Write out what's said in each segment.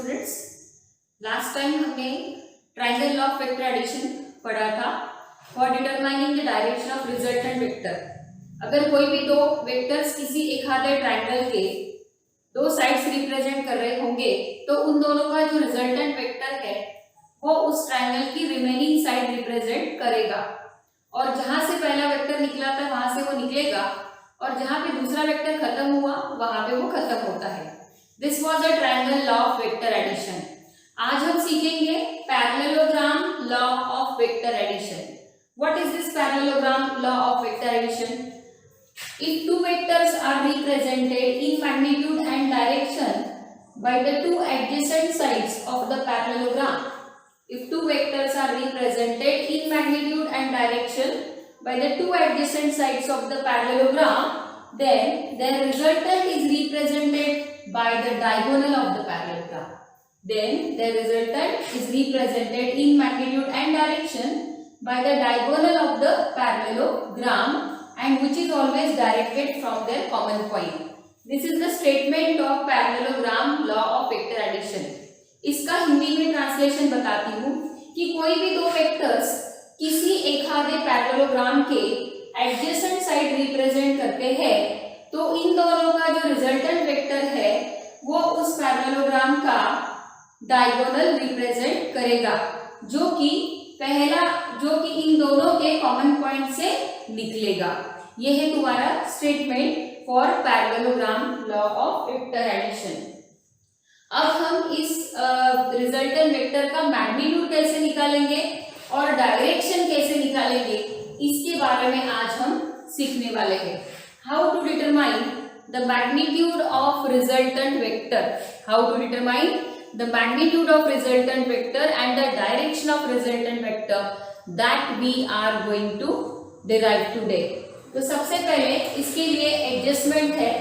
Students, last time हमने triangle law of vector addition पढ़ा था for determining the direction of resultant vector. अगर कोई भी दो वेक्टर्स किसी एक आधे ट्रायंगल के दो साइड्स रिप्रेजेंट कर रहे होंगे तो उन दोनों का जो रिजल्टेंट वेक्टर है वो उस ट्रायंगल की रिमेनिंग साइड रिप्रेजेंट करेगा, और जहां से पहला वेक्टर निकला था वहां से वो निकलेगा और जहां पे दूसरा वेक्टर खत्म हुआ वहां पे वो खत्म होता है। This was a triangle law of vector addition. आज हम सीखेंगे parallelogram law of vector addition. What is this parallelogram law of vector addition? If two vectors are represented in magnitude and direction by the two adjacent sides of the parallelogram, if two vectors are represented in magnitude and direction by the two adjacent sides of the parallelogram, then their resultant is represented by the diagonal of the parallelogram. Then their resultant is represented in magnitude and direction by the diagonal of the parallelogram, and which is always directed from their common point. This is the statement of parallelogram law of vector addition. इसका हिंदी में translation बताती हूँ कि कोई भी दो vectors किसी एक आधे पैरेललोग्राम के एडजेसेंट साइड रिप्रेजेंट करते हैं तो इन दोनों का जो रिजल्टेंट वेक्टर है वो उस पैरेललोग्राम का डायगोनल रिप्रेजेंट करेगा, जो कि इन दोनों के कॉमन पॉइंट से निकलेगा। यह है तुम्हारा statement for parallelogram law of vector addition. अब हम इस रिजल्टेंट वेक्टर का मैग्नीट्यूड कैसे निकालेंगे और डायरेक्शन कैसे निकालेंगे, इसके बारे में आज हम सीखने वाले हैं। How to determine the magnitude of resultant vector, how to determine the magnitude of resultant vector and the direction of resultant vector that we are going to derive today. तो सबसे पहले इसके लिए एडजस्टमेंट है।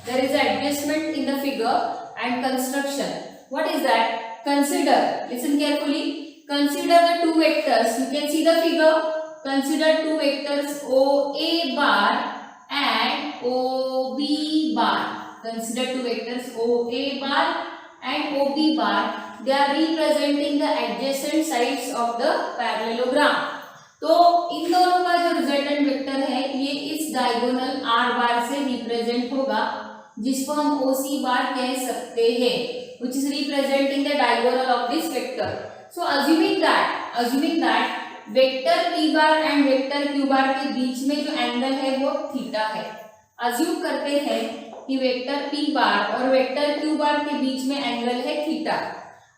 there is an adjustment in the figure and construction. What is that? Consider, listen carefully, consider the two vectors. You can see the figure. Consider two vectors OA bar and OB bar. Consider two vectors OA bar and OB bar. They are representing the adjacent sides of the parallelogram. तो इन दोनों का जो resultant vector है ये इस diagonal R बार से represent होगा, जिसको हम OC बार कह सकते हैं, which is representing the diagonal of this vector. So assuming that vector P bar and vector Q बार के बीच में जो एंगल है वो थीटा है। अज्यूम करते हैं कि वेक्टर P बार और वेक्टर Q बार के बीच में एंगल है थीटा,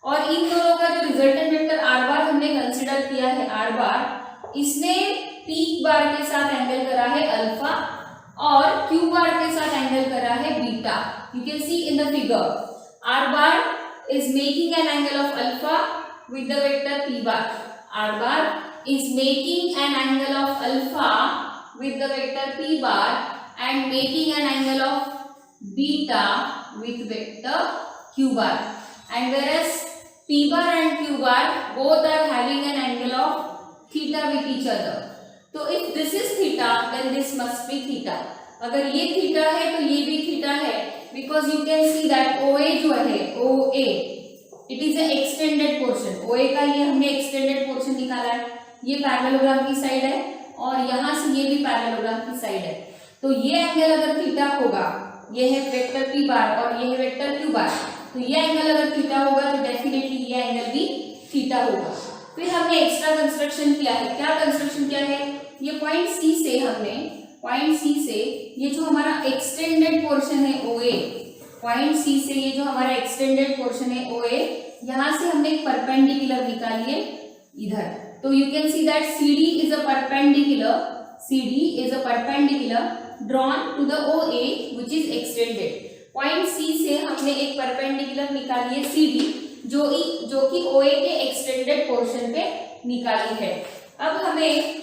और इन दोनों का जो रिजल्टेंट वेक्टर R बार हमने कंसीडर किया है, R बार इसने P बार के साथ एंगल करा है अल्फा और Q बार के साथ एंगल करा है beta. You can see in the figure R bar is making an angle of alpha with the vector P bar, R bar is making an angle of alpha with the vector P bar and making an angle of beta with vector Q bar, and whereas P bar and Q bar both are having an angle of theta with each other. तो if this is theta then this must be theta. अगर ये theta है तो ये भी theta है, because you can see that OA जो है OA it is a extended portion. OA का ये हमने extended portion निकाला है, ये पैरेललोग्राम की साइड है और यहाँ से ये भी पैरेललोग्राम की साइड है। तो ये एंगल अगर थीटा होगा, ये है वेक्टर P बार और ये है वेक्टर Q बार, तो ये एंगल अगर थीटा होगा तो डेफिनेटली ये एंगल भी थीटा होगा। फिर हमने एक्स्ट्रा कंस्ट्रक्शन किया है। क्या कंस्ट्रक्शन किया है? ये पॉइंट C से ये जो हमारा एक्सटेंडेड पोर्शन है OA, पॉइंट C से ये जो हमारा एक्सटेंडेड पोर्शन है OA, यहाँ से हमने एक परपेंडिकुलर निकाली है इधर। तो you can see that CD is a perpendicular drawn to the OA which is extended. Point C से हमने एक परपेंडिकुलर निकाली है CD जो कि OA के एक्सटेंडेड पोर्शन पे निकाली है। अब हमें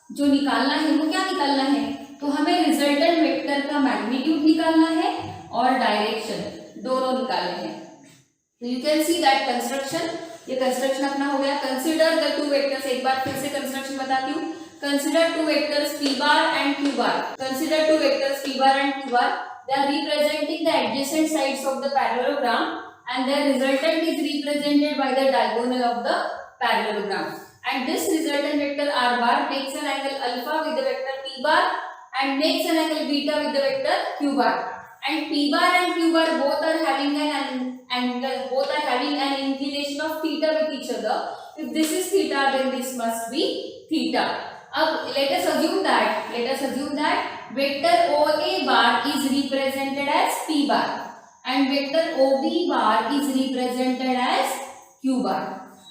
जो निकालना है वो क्या निकालना है? तो हमें रिजल्टेंट वेक्टर का मैग्नीट्यूड निकालना है और डायरेक्शन, दोनों निकालने हैं। तो you can see that construction, ये कंस्ट्रक्शन अपना हो गया। कंसिडर द टू वेक्टर्स, एक बार फिर से कंस्ट्रक्शन बताती हूँ। Consider two vectors P bar and Q bar. Consider two vectors P bar and Q bar. They are representing the adjacent sides of the parallelogram and the resultant is represented by the diagonal of the parallelogram. And this resultant vector r bar makes an angle alpha with the vector p bar and makes an angle beta with the vector q bar. And p bar and q bar both are having an angle, both are having an inclination of theta with each other. If this is theta, then this must be theta. Let us assume that vector OA bar is represented as p bar and vector OB bar is represented as q bar.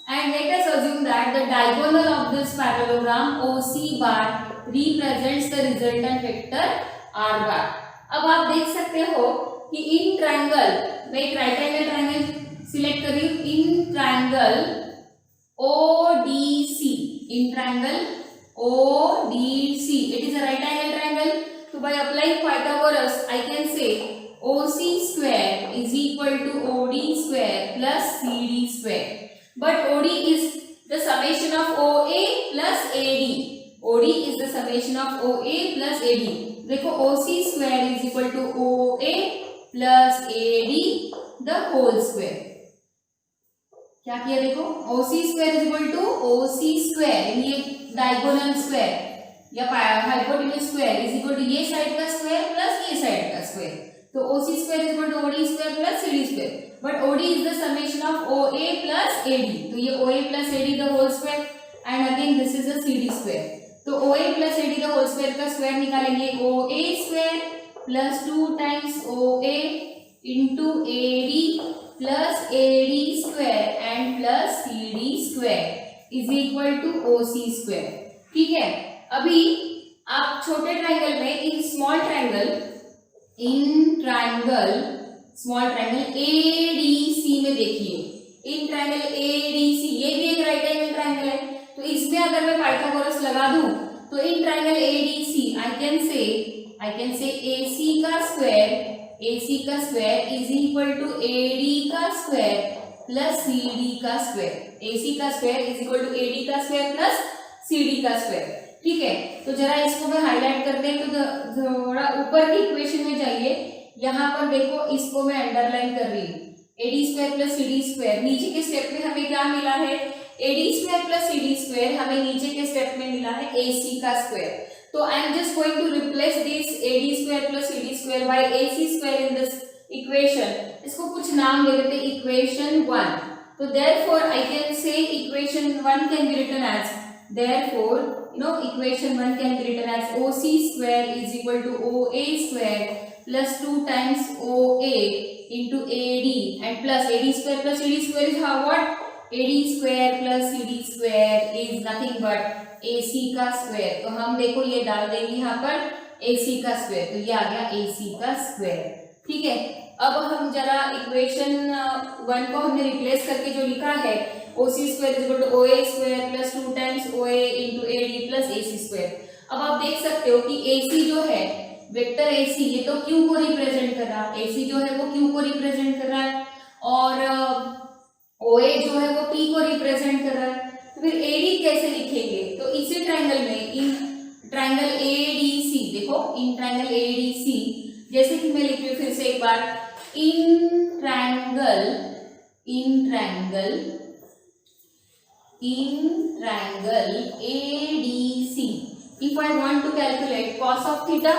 And let us assume that the diagonal of this parallelogram OC bar represents the resultant vector r bar. अब आप देख सकते हो कि in triangle, मैं एक right angle triangle select कर रही हूँ, in triangle ODC, in triangle ODC, it is a right angle triangle. So by applying Pythagoras, I can say OC square is equal to OD square plus CD square. But OD is the summation of OA plus AD. OD is the summation of OA plus AD. देखो OC square is equal to OA plus AD the whole square. क्या किया देखो, OC square is equal to OC square, ये diagonal square या hypotenuse square is equal to ये side का square plus ये side का स्क्वायर. तो OC square is equal to OD square plus CD square. But OD is the summation of OA plus AD. तो ये OA plus AD the whole square and again this is the CD square. तो OA plus AD the whole square का square निकालेंगे, OA square plus 2 times OA into AD plus AD square and plus CD square is equal to OC square. ठीक है, अभी आप छोटे triangle में in small triangle ADC में देखिए, इन ट्रायंगल ADC, ये भी एक राइट एंगल ट्रायंगल है. तो इसमें अगर मैं पाइथागोरस लगा दूं तो in triangle ADC I can say AC का square is equal to AD का स्क्वायर प्लस CD का स्क्वायर. AC का square is equal to AD का स्क्वायर प्लस CD का स्क्वायर. ठीक है, तो जरा इसको मैं हाईलाइट करते हैं. तो थोड़ा ऊपर की इक्वेशन में जाइए, यहाँ पर देखो इसको मैं अंडरलाइन कर रही हूँ, AD square plus CD square. नीचे के स्टेप में हमें क्या मिला है, AD square plus CD square. हमें नीचे के स्टेप में मिला है AC का स्क्वायर. तो I am just going to replace this AD square plus CD square by AC square in this equation. इसको कुछ नाम दे देते हैं, इक्वेशन 1. तो therefore I can say equation 1 can be written as, therefore equation 1 can be written as OC square is equal to OA square plus 2 times OA into AD and plus AD square plus CD square is how what? AD square plus CD square is nothing but AC का square. तो हम देखो ये डाल देंगे यहाँ पर AC का स्क्वायर, तो ये आ गया AC का स्क्वायर. ठीक है, अब हम जरा इक्वेशन 1 को हमने रिप्लेस करके जो लिखा है OC square is equal to OA square plus 2 times OA into AD plus AC square. अब आप देख सकते हो कि AC जो है वेक्टर AC, ये तो Q को रिप्रेजेंट कर रहा है, AC जो है वो Q को रिप्रेजेंट कर रहा है और OA जो है वो P को रिप्रेजेंट कर रहा है. तो फिर AD कैसे लिखेंगे, तो इसी ट्रायंगल में इन ट्रायंगल ADC देखो, इन ट्रायंगल ADC जैसे कि मैं लिख रही हूँ फिर से एक बार, in triangle ADC, if I want to calculate cos of theta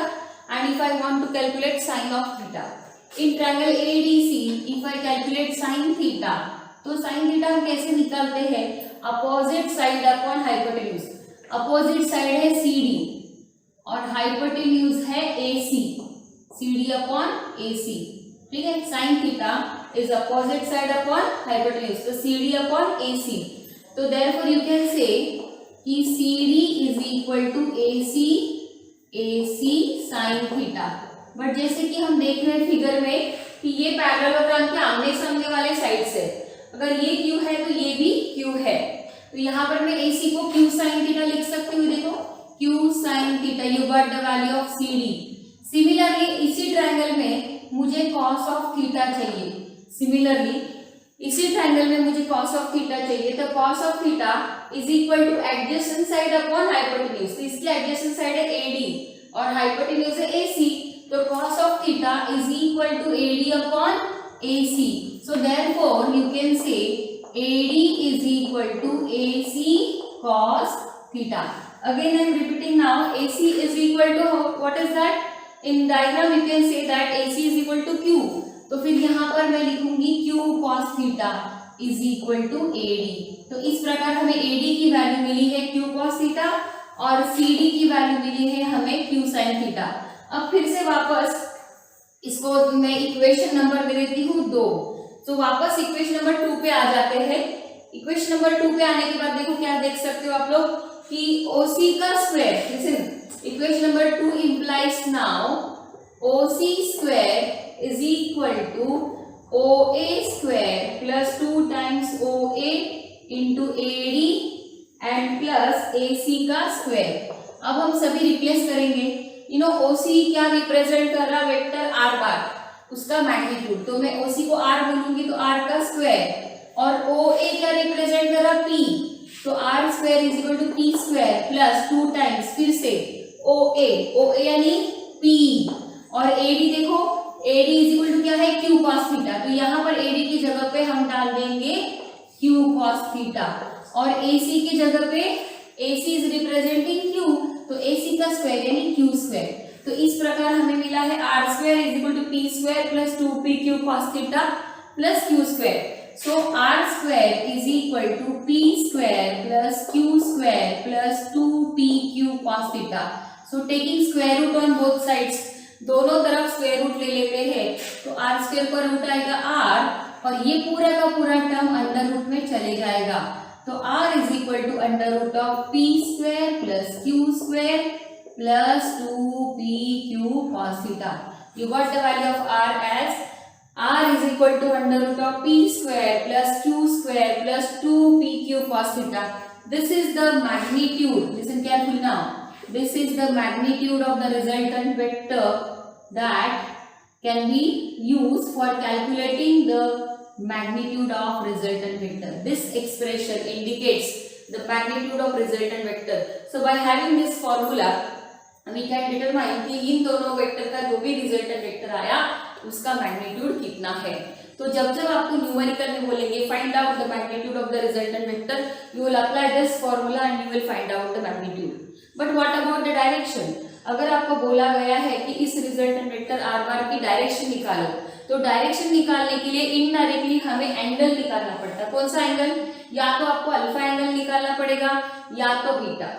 and if I want to calculate sin of theta, in triangle ADC if I calculate sin theta, तो sin theta हम कैसे निकालते हैं, opposite side upon hypotenuse. Opposite side है CD और hypotenuse है AC, CD upon AC. ठीक है, sin theta is opposite side upon hypotenuse, तो CD upon AC. तो therefore you can say कि CD is equal to AC sin theta. But जैसे कि हम देख रहे हैं फिगर में कि ये पैरेललोग्राम के आमने सामने वाले साइड से, अगर ये Q है तो ये भी Q है. तो यहाँ पर मैं AC को Q sin theta लिख सकती हूँ. देखो Q sin theta, you got the value of CD. Similarly इसी ट्रायंगल में मुझे cos ऑफ थीटा चाहिए. सिमिलरली इसी ट्रायंगल में मुझे cos ऑफ थीटा चाहिए, तो cos of theta is equal to adjacent side upon hypotenuse. तो इसकी एडजेसेंट साइड है AD और हाइपोटेन्यूज है AC, तो cos of theta is equal to AD upon AC. So therefore you can say AD is equal to AC cos theta. Again I am repeating now, AC is equal to what is that? In diagram you can say that AC is equal to Q. तो फिर यहाँ पर मैं लिखूंगी Q cos theta is equal to AD. तो इस प्रकार हमें AD की वैल्यू मिली है Q cos theta और CD की वैल्यू मिली है हमें Q sin theta. अब फिर से वापस इसको मैं इक्वेशन नंबर दे देती हूँ 2. तो वापस इक्वेशन नंबर 2 पे आ जाते हैं. इक्वेशन नंबर 2 पे आने के बाद देखो क्या देख सकते हो आप लोग कि OC का square, listen, equation number 2 implies now OC square is equal to OA square plus 2 times OA into AD and plus AC का स्क्वायर. अब हम सभी रिप्लेस करेंगे. यू नो OC क्या रिप्रेजेंट कर रहा, वेक्टर R बार, उसका मैग्नीट्यूड. तो मैं OC को R बोलूंगी तो R का स्क्वायर, और OA क्या रिप्रेजेंट कर रहा, P. तो R square is equal to P square plus 2 times फिर से OA यानी P, और AD देखो AD इज इक्वल टू क्या है, Q cos थीटा. तो यहाँ पर AD की जगह पे हम डाल देंगे Q cos थीटा, और AC की जगह पे AC इज रिप्रेजेंटिंग Q, तो AC का स्क्वायर यानी Q स्क्वायर. तो इस प्रकार हमें मिला है R square is equal to P square plus 2PQ cos theta plus Q square. So R square is equal to P square plus Q square plus 2PQ cos theta. So taking square root on both sides, दोनों तरफ square root ले लेते हैं. तो R square का root आएगा R, और ये पूरा का पूरा टर्म अंडर रूट में चले जाएगा. तो R is equal to under root of P square plus Q square plus 2PQ cos theta. You got the value of R as R is equal to under root of P square plus Q square plus 2PQ cos theta. This is the magnitude. Listen carefully now. This is the magnitude of the resultant vector that can be used for calculating the magnitude of resultant vector. This expression indicates the magnitude of resultant vector. So by having this formula, we can determine कि इन दोनों vector का जो भी resultant vector आया उसका magnitude कितना है. तो जब जब आपको न्यूमेरिकल में बोलेंगे find out the magnitude of the resultant vector, you will apply this formula and you will find out the magnitude. But what about the direction? अगर आपको बोला गया है कि इस रिजल्टेंट वेक्टर आर बार की डायरेक्शन निकालो, तो डायरेक्शन निकालने के लिए इनडायरेक्टली हमें एंगल निकालना पड़ता है. कौन सा एंगल? या तो आपको अल्फा एंगल निकालना पड़ेगा या तो बीटा.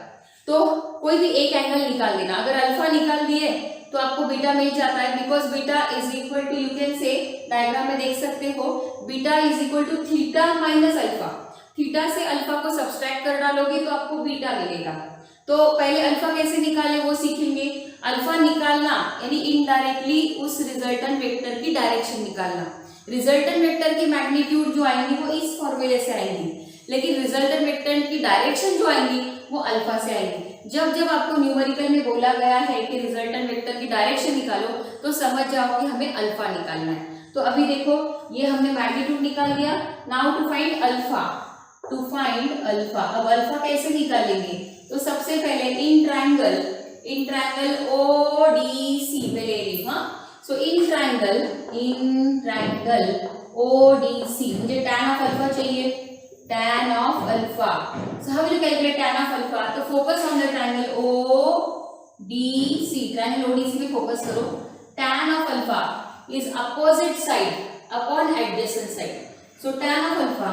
तो कोई भी एक एंगल निकाल देना. अगर अल्फा निकाल दिए तो आपको बीटा मिल जाता है, because beta is equal to, you can say diagram में देख सकते हो, beta is equal to theta minus alpha. Theta से अल्फा को सब्सट्रैक्ट कर डालोगे तो आपको बीटा मिलेगा. तो पहले अल्फा कैसे निकाले वो सीखेंगे. अल्फा निकालना यानी इनडायरेक्टली उस रिजल्टेंट वेक्टर की डायरेक्शन निकालना. रिजल्टेंट वेक्टर की मैग्नीट्यूड जो आएंगी वो इस फॉर्मूले से आएंगी, लेकिन रिजल्टेंट वेक्टर की डायरेक्शन जो आएंगी वो अल्फा से आएंगी. जब जब आपको न्यूमेरिकल में बोला गया है कि रिजल्टेंट वेक्टर की डायरेक्शन निकालो, तो समझ जाओ कि हमें अल्फा निकालना है. तो अभी देखो ये हमने मैग्नीट्यूड निकाल दिया. Now to find alpha, to find alpha. अब अल्फा कैसे निकालेंगे? तो सबसे पहले इन ट्रायंगल ODC पे ले रही हूँ. सो इन ट्रायंगल ODC मुझे tan ऑफ अल्फा चाहिए, tan of alpha. So how will you calculate tan of alpha? तो focus on the triangle ODC. Triangle ODC पे focus करो. Tan of alpha is opposite side upon adjacent side. So tan of alpha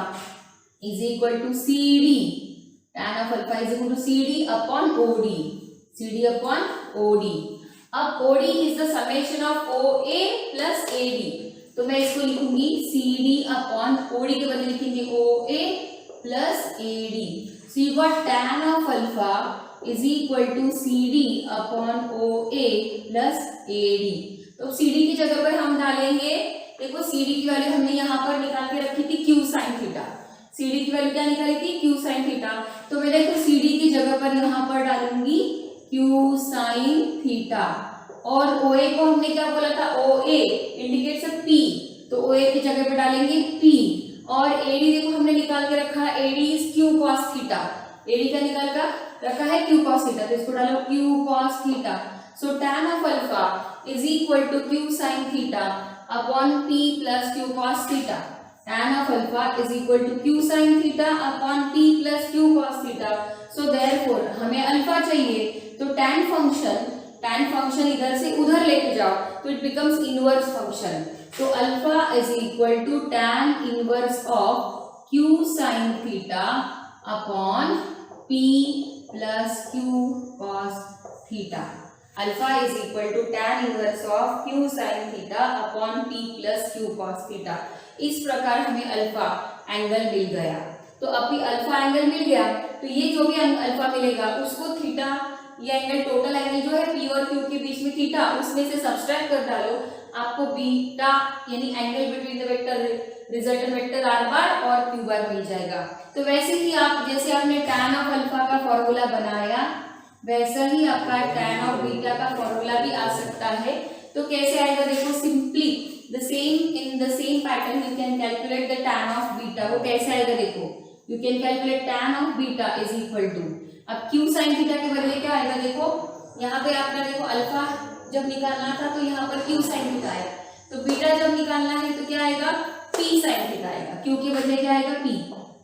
is equal to CD. Tan of alpha is equal to CD upon OD. CD upon OD. अब OD is the summation of OA plus AD. तो मैं इसको लिखूंगी CD upon OD के बदले लिखेंगे OA plus AD. So you got tan of alpha is equal to CD upon OA plus AD. तो CD की जगह पर हम डालेंगे, देखो CD की वैल्यू हमने यहाँ पर निकाल के रखी थी Q sin थीटा. CD की वैल्यू क्या निकाली थी? Q sin theta. तो मैं देखो CD की जगह पर यहाँ पर डालूंगी Q sin थीटा, और OA को हमने क्या बोला था? OA इंडिकेट्स अ P, तो OA की जगह पे डालेंगे P. और AD देखो हमने निकाल के रखा है, AD is Q cos theta. AD का निकाल कर रखा है Q cos थीटा, तो इसको डालो Q cos theta. So tan of alpha is equal to Q sin theta upon P plus Q cos theta. tan of alpha is equal to q sin theta upon p plus q cos theta. So therefore हमें alpha चाहिए, तो tan function इधर से उधर लेके जाओ तो it becomes inverse function. तो alpha is equal to tan inverse of q sin theta upon p plus q cos theta. Alpha is equal to tan inverse of q sin theta upon p plus q cos theta. इस प्रकार हमें alpha angle मिल गया. तो अभी alpha angle मिल गया, तो ये जो भी अल्फा मिलेगा उसको थीटा, ये एंगल टोटल एंगल जो है p और q के बीच में थीटा, उसमें से सब्सट्रैक्ट कर डालो, आपको बीटा यानी angle between the vector resultant vector r बार और q बार मिल जाएगा. तो वैसे ही आप जैसे आपने tan ऑफ अल्फा का फॉर्मूला बनाया, वैसा ही आपका tan ऑफ बीटा का फॉर्मूला भी आ सकता है. तो कैसे आएगा देखो, simply the same in the same pattern you can calculate the tan of beta. वो कैसे आएगा देखो, you can calculate tan of beta is equal to, अब q sin थीटा के बदले क्या आएगा देखो, यहाँ पे आपने देखो अल्फा जब निकालना था तो यहाँ पर q sin थीटा आया, तो बीटा जब निकालना है तो क्या आएगा p sin थीटा आएगा. q के बदले क्या आएगा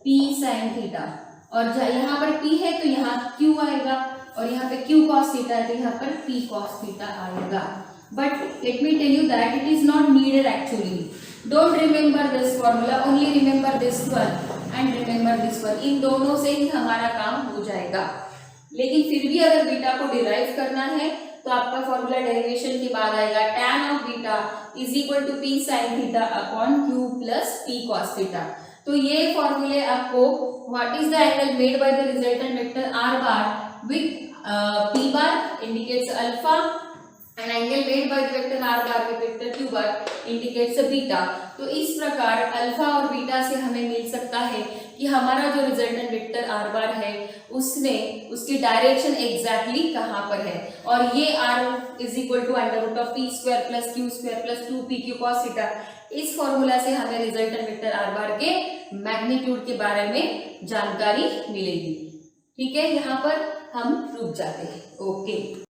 p sin थीटा, और यहाँ पर p है तो यहाँ q आएगा, और यहाँ पे q cos थीटा है तो यहाँ पर p cos थीटा आएगा. But let me tell you that it is not needed actually. Don't remember this formula, only remember this one and remember this one. इन दोनों से ही हमारा काम हो जाएगा. लेकिन फिर भी अगर बीटा को डिराइव करना है तो आपका फॉर्मूला डेरिवेशन के बाद आएगा tan of beta is equal to p sin theta upon q plus p cos theta. तो ये फॉर्मूले आपको what is the angle made by the resultant vector r bar विथ p bar indicates alpha and angle made by the vector r bar with vector q bar indicates a beta. तो इस प्रकार alpha और beta से हमें मिल सकता है कि हमारा जो रिजल्टेंट वेक्टर r bar है उसने उसकी डायरेक्शन एग्जैक्टली कहाँ पर है, और ये r is equal to under root of p square plus q square plus 2pq cos theta. इस फॉर्मूला से हमें रिजल्टेंट वेक्टर r bar के मैग्नीट्यूड के बारे में जानकारी मिलेगी. ठीक है, यहाँ पर हम रुक जाते हैं. ओके.